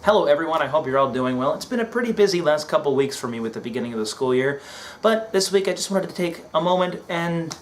Hello everyone, I hope you're all doing well. It's been a pretty busy last couple weeks for me with the beginning of the school year, but this week I just wanted to take a moment and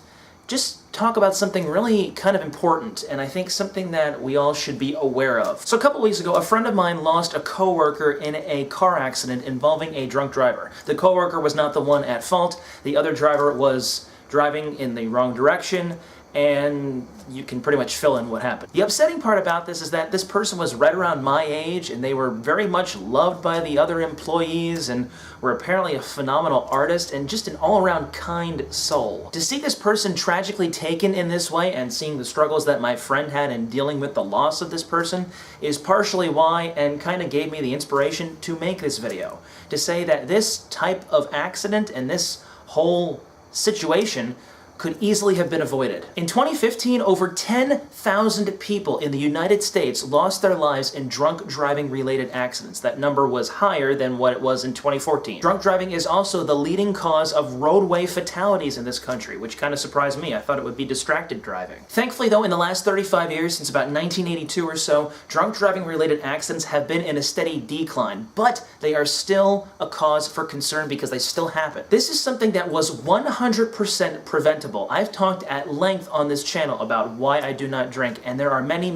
just talk about something really kind of important, and I think something that we all should be aware of. So a couple weeks ago, a friend of mine lost a coworker in a car accident involving a drunk driver. The coworker was not the one at fault. The other driver was driving in the wrong direction, and you can pretty much fill in what happened. The upsetting part about this is that this person was right around my age, and they were very much loved by the other employees and were apparently a phenomenal artist and just an all-around kind soul. To see this person tragically taken in this way and seeing the struggles that my friend had in dealing with the loss of this person is partially why, and kind of gave me the inspiration to make this video. To say that this type of accident and this whole situation could easily have been avoided. In 2015, over 10,000 people in the United States lost their lives in drunk driving related accidents. That number was higher than what it was in 2014. Drunk driving is also the leading cause of roadway fatalities in this country, which kind of surprised me. I thought it would be distracted driving. Thankfully though, in the last 35 years, since about 1982 or so, drunk driving related accidents have been in a steady decline, but they are still a cause for concern because they still happen. This is something that was 100% preventable. I've talked at length on this channel about why I do not drink, and there are many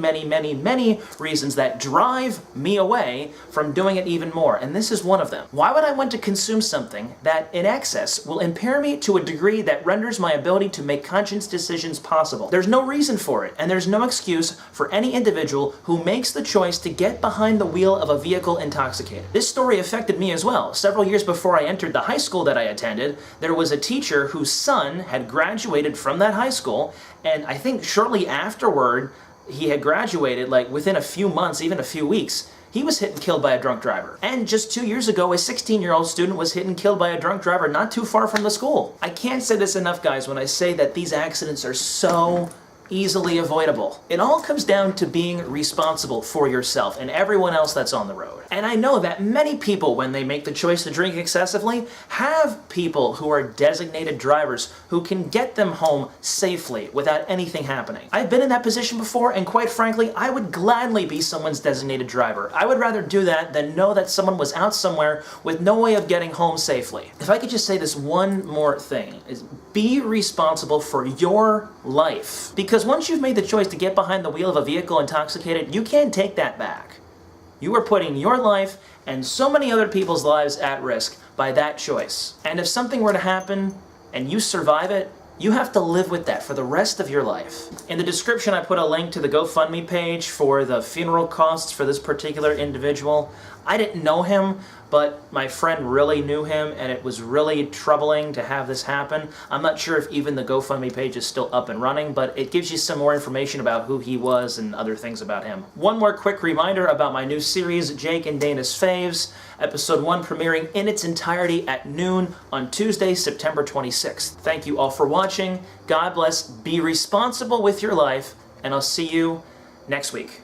reasons that drive me away from doing it even more, and this is one of them. Why would I want to consume something that in excess will impair me to a degree that renders my ability to make conscious decisions possible? There's no reason for it, and there's no excuse for any individual who makes the choice to get behind the wheel of a vehicle intoxicated. This story affected me as well. Several years before I entered the high school that I attended, there was a teacher whose son had graduated from that high school, and I think shortly afterward he had graduated, like within a few months, even a few weeks, he was hit and killed by a drunk driver. And just 2 years ago, a 16-year-old student was hit and killed by a drunk driver not too far from the school. I can't say this enough, guys, when I say that these accidents are so easily avoidable. It all comes down to being responsible for yourself and everyone else that's on the road. And I know that many people, when they make the choice to drink excessively, have people who are designated drivers who can get them home safely without anything happening. I've been in that position before, and quite frankly, I would gladly be someone's designated driver. I would rather do that than know that someone was out somewhere with no way of getting home safely. If I could just say this one more thing, is be responsible for your life. Because once you've made the choice to get behind the wheel of a vehicle intoxicated, you can't take that back. You are putting your life and so many other people's lives at risk by that choice. And if something were to happen and you survive it, you have to live with that for the rest of your life. In the description, I put a link to the GoFundMe page for the funeral costs for this particular individual. I didn't know him, but my friend really knew him, and it was really troubling to have this happen. I'm not sure if even the GoFundMe page is still up and running, but it gives you some more information about who he was and other things about him. One more quick reminder about my new series, Jake and Dana's Faves, Episode 1 premiering in its entirety at noon on Tuesday, September 26th. Thank you all for watching. God bless, be responsible with your life, and I'll see you next week.